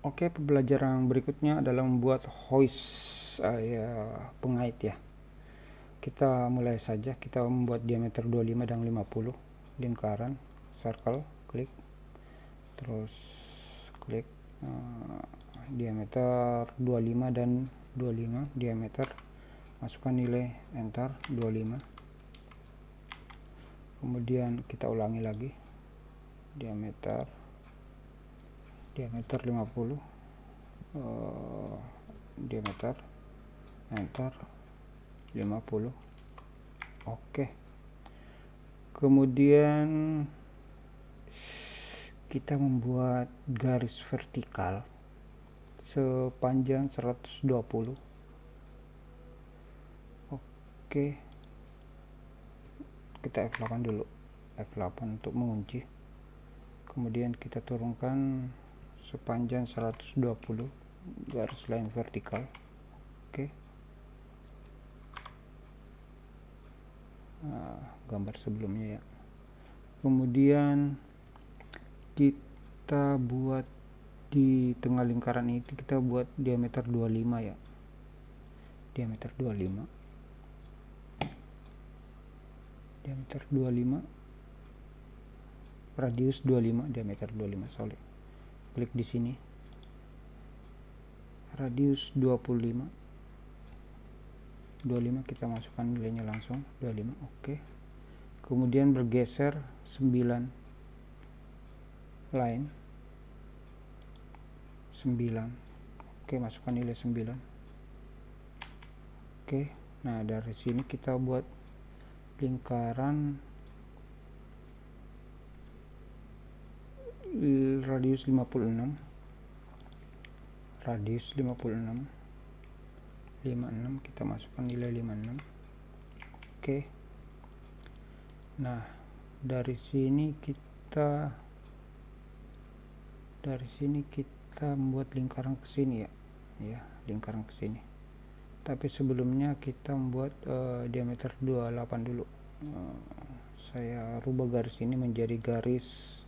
Oke, pembelajaran berikutnya adalah membuat hoist pengait ya. Kita mulai saja, kita membuat diameter 25 dan 50 lingkaran, circle, klik, terus klik diameter 25 dan 25 diameter, masukkan nilai, enter 25. Kemudian kita ulangi lagi diameter 50 diameter, enter 50. Oke, kemudian kita membuat garis vertikal sepanjang 120. Oke, kita F8 dulu, F8 untuk mengunci. Kemudian kita turunkan sepanjang 120 garis line vertikal. Oke, gambar sebelumnya ya. Kemudian kita buat di tengah lingkaran ini, kita buat diameter 25 ya, diameter 25, radius 25, diameter 25, solid. Klik di sini, radius 25 kita masukkan nilainya langsung 25. Oke, kemudian bergeser 9 line 9. Oke, masukkan nilai 9. Oke, nah dari sini kita buat lingkaran radius 56, kita masukkan nilai 56. Oke, nah dari sini kita membuat lingkaran ke sini ya, lingkaran ke sini. Tapi sebelumnya kita membuat diameter 28 dulu. Saya rubah garis ini menjadi garis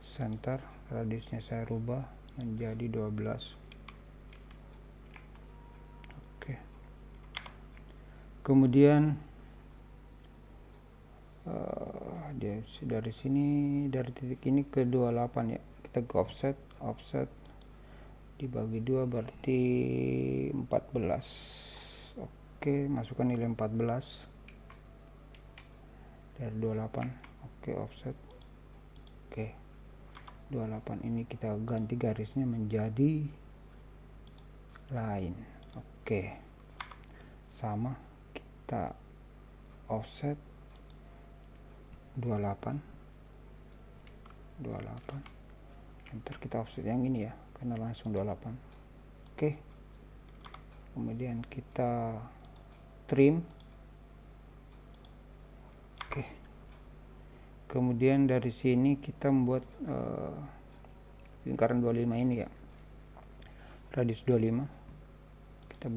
center, radiusnya saya rubah menjadi 12. Oke, kemudian dari sini, dari titik ini ke 28 ya, kita ke offset dibagi 2 berarti 14. Oke, masukkan nilai 14 dari 28. Oke, offset. Oke, 28 ini kita ganti garisnya menjadi line. Oke, sama, kita offset 28, enter, kita offset yang ini ya, karena langsung 28. Oke, kemudian kita trim. Oke, kemudian dari sini kita membuat lingkaran 25 ini ya, radius 25. Kita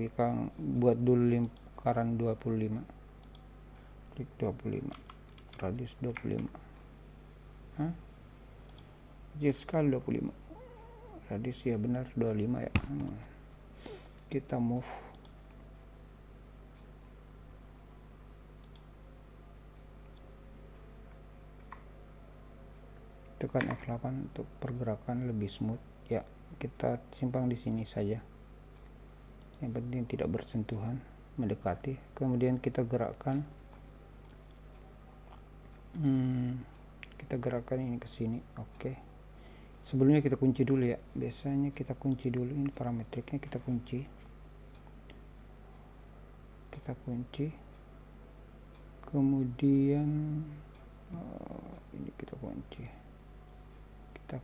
buat dulu lingkaran 25, klik 25, radius 25. Kecil sekali 25, radius ya benar 25 ya. Kita move, tekan F8 untuk pergerakan lebih smooth ya. Kita simpan di sini saja, yang penting tidak bersentuhan, mendekati. Kemudian kita gerakkan ini ke sini. Oke, sebelumnya kita kunci dulu ya, biasanya kita kunci dulu ini parametriknya, kita kunci, kemudian ini kita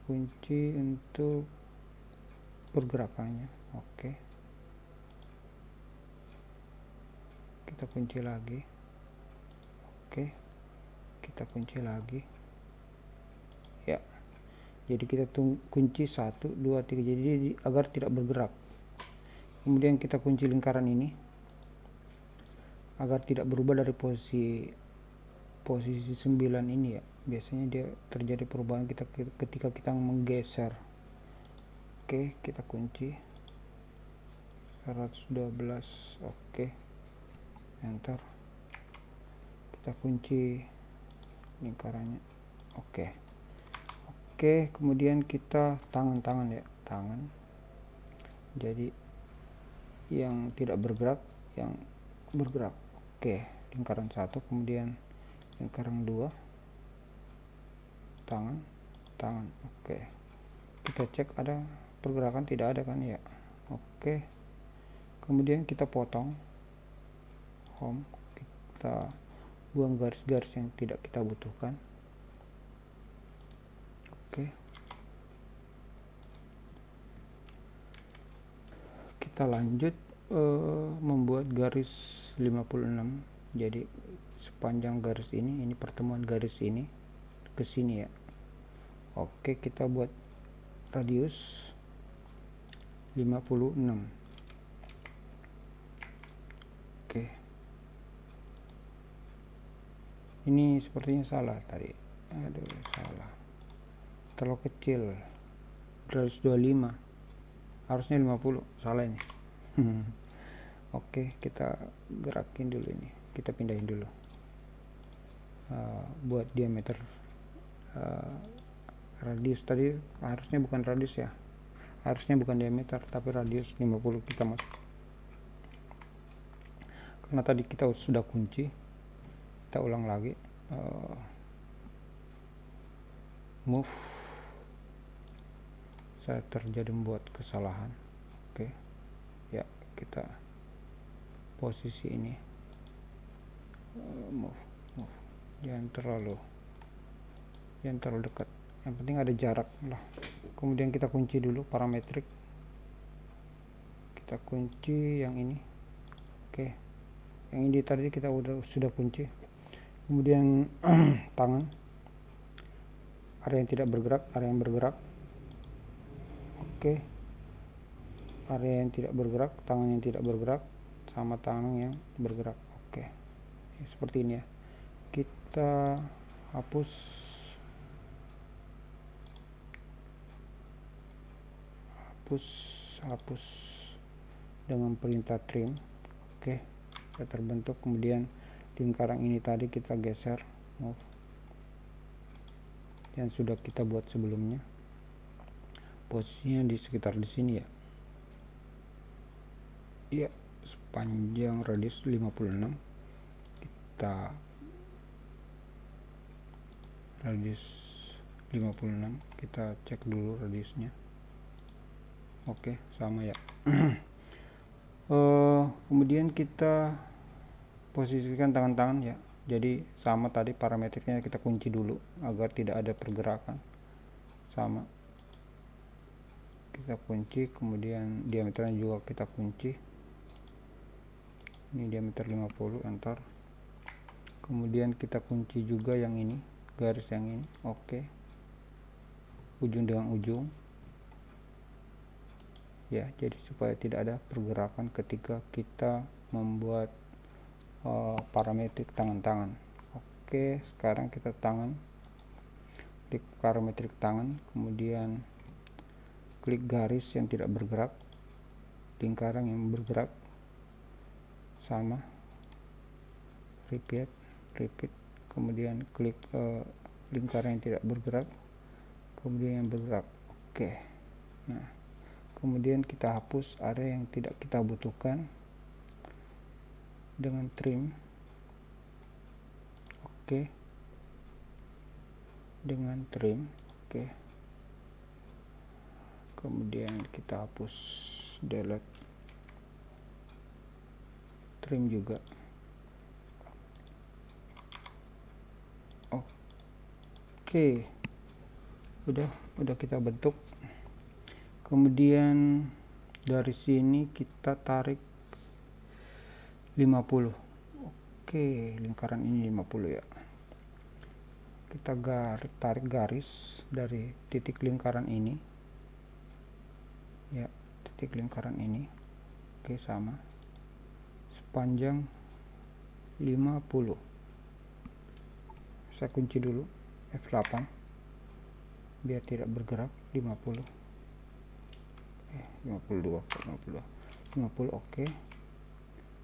kunci untuk pergerakannya. Oke, kita kunci lagi. Oke, kita kunci lagi ya, jadi kita kunci 1, 2, 3, jadi agar tidak bergerak. Kemudian kita kunci lingkaran ini agar tidak berubah dari posisi 9 ini ya. Biasanya dia terjadi perubahan ketika kita menggeser. Oke, Oke, kita kunci 112. Oke, enter. Kita kunci lingkarannya. Oke, kemudian kita tangan ya, tangan. Jadi yang tidak bergerak, yang bergerak. Oke, lingkaran 1, kemudian lingkaran 2, tangan. Oke, kita cek ada pergerakan, tidak ada kan ya. Oke, kemudian kita potong home, kita buang garis-garis yang tidak kita butuhkan. Oke, kita lanjut membuat garis 56. Jadi sepanjang garis ini pertemuan garis ini ke sini ya. Oke, kita buat radius 56. Oke, ini sepertinya salah tadi. Aduh, salah, terlalu kecil. Radius 25, harusnya 50, salah ini. Oke, kita gerakin dulu ini, kita pindahin dulu. Buat diameter radius tadi harusnya bukan radius ya, harusnya bukan diameter tapi radius 50 kita masuk, karena tadi kita sudah kunci. Kita ulang lagi, move. Saya terjadi membuat kesalahan. Oke ya, kita posisi ini, move, jangan terlalu dekat, yang penting ada jarak lah. Kemudian kita kunci dulu parametrik, kita kunci yang ini. Oke, yang ini tadi kita sudah kunci. Kemudian tangan, area yang tidak bergerak, area yang bergerak. Oke, area yang tidak bergerak, tangan yang tidak bergerak, sama tangan yang bergerak. Oke, seperti ini ya. Kita hapus dengan perintah trim. Oke, sudah terbentuk. Kemudian lingkaran ini tadi kita geser, move, yang sudah kita buat sebelumnya. Posisinya di sekitar di sini ya. Iya, sepanjang radius 56. Kita radius 56, kita cek dulu radiusnya. Oke, sama ya. Kemudian kita posisikan tangan-tangan ya. Jadi sama tadi parametriknya kita kunci dulu agar tidak ada pergerakan. Sama, kita kunci. Kemudian diameternya juga kita kunci. Ini diameter 50, enter. Kemudian kita kunci juga yang ini, garis yang ini. Oke, ujung dengan ujung ya, jadi supaya tidak ada pergerakan ketika kita membuat parametrik tangan-tangan. Oke, sekarang kita tangan, klik parametrik tangan, kemudian klik garis yang tidak bergerak, lingkaran yang bergerak, sama, repeat, kemudian klik lingkaran yang tidak bergerak, kemudian yang bergerak. Oke, nah kemudian kita hapus area yang tidak kita butuhkan dengan trim. Oke, dengan trim. Oke, kemudian kita hapus, delete, trim juga. Oke, udah kita bentuk. Kemudian dari sini kita tarik 50. Oke, lingkaran ini 50 ya. Kita tarik garis dari titik lingkaran ini ya, titik lingkaran ini. Oke, sama, sepanjang 50. Saya kunci dulu F8 biar tidak bergerak. 50. 50, oke.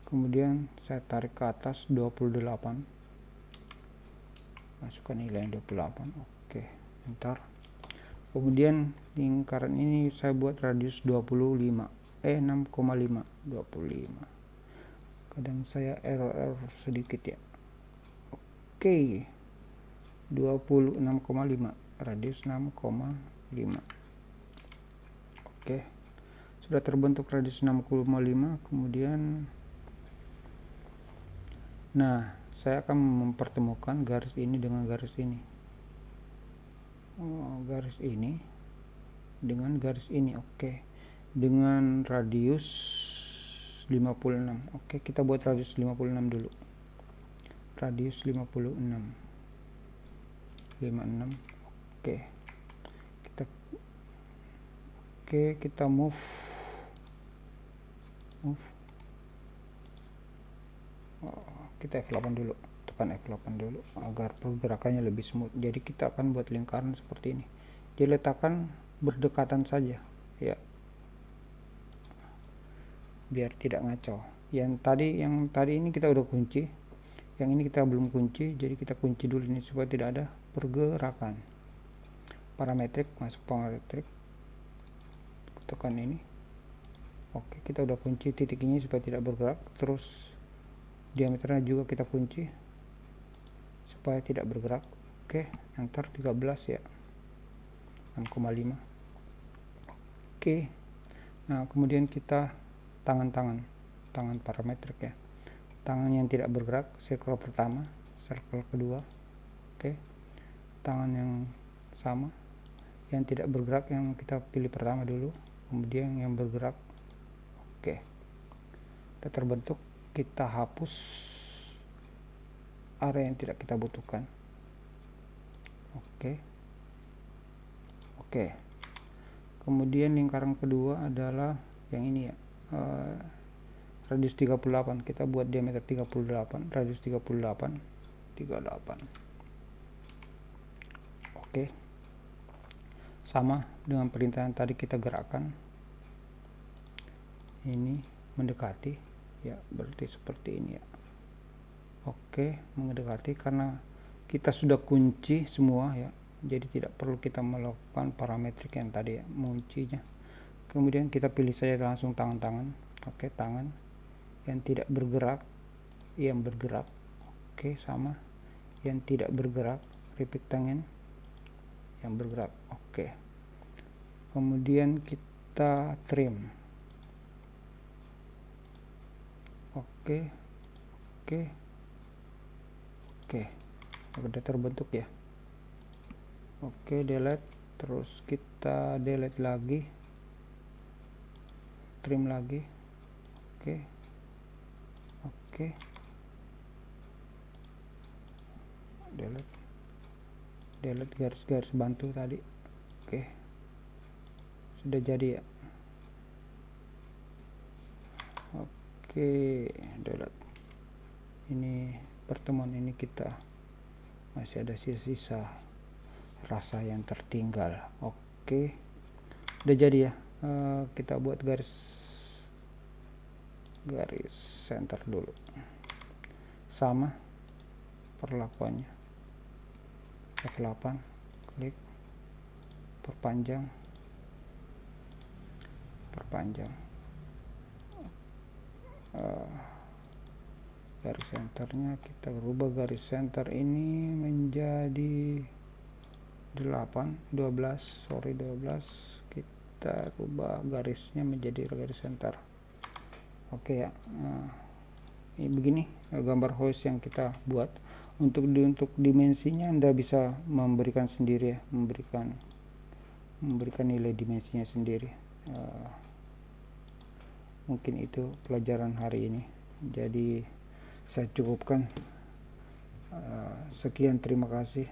Kemudian saya tarik ke atas 28, masukkan nilai 28, oke, enter. Kemudian lingkaran ini saya buat radius 6,5, 25. Kadang saya error sedikit ya. Oke, 26,5, radius 6,5. Oke, sudah terbentuk radius 6,5. Kemudian saya akan mempertemukan garis ini dengan garis ini, garis ini dengan garis ini. Oke, dengan radius 56. Oke, kita buat radius 56 dulu. Radius 56. Oke, kita move. Kita F8 dulu, tekan F8 dulu agar pergerakannya lebih smooth. Jadi kita akan buat lingkaran seperti ini. Jadi letakkan berdekatan saja ya, biar tidak ngacau. Yang tadi ini kita udah kunci, yang ini kita belum kunci, jadi kita kunci dulu ini supaya tidak ada pergerakan. Parametrik, masuk parametrik, tekan ini. Oke, kita udah kunci titik ini supaya tidak bergerak. Terus diameternya juga kita kunci supaya tidak bergerak. Oke, enter 13 ya, 6,5. Oke, nah kemudian kita tangan parametrik ya, tangan yang tidak bergerak, circle pertama, circle kedua. Oke, tangan yang sama yang tidak bergerak yang kita pilih pertama dulu, kemudian yang bergerak. Oke, sudah terbentuk. Kita hapus area yang tidak kita butuhkan. Oke, kemudian lingkaran kedua adalah yang ini ya, radius 38. Kita buat diameter 38, radius 38. Oke, sama dengan perintah yang tadi, kita gerakkan ini mendekati ya, berarti seperti ini ya. Oke, mendekati karena kita sudah kunci semua ya, jadi tidak perlu kita melakukan parametrik yang tadi ya, menguncinya. Kemudian kita pilih saja langsung tangan. Oke, tangan yang tidak bergerak, yang bergerak. Oke, sama yang tidak bergerak, repeat tangan yang bergerak. Oke, kemudian kita trim. Oke, sudah terbentuk ya. Oke, delete, terus kita delete lagi, trim lagi. Oke, delete garis-garis bantu tadi. Oke, sudah jadi ya. Oke, delete. Ini pertemuan ini kita masih ada sisa-sisa rasa yang tertinggal. Oke, udah jadi ya. Kita buat garis center dulu, sama perlakuannya. F8, klik, perpanjang. Garis centernya kita rubah, garis center ini menjadi 12. Kita rubah garisnya menjadi garis center. Oke ya, ini begini gambar hoist yang kita buat. Untuk dimensinya Anda bisa memberikan sendiri ya, memberikan nilai dimensinya sendiri. Mungkin itu pelajaran hari ini, jadi saya cukupkan. Sekian, terima kasih.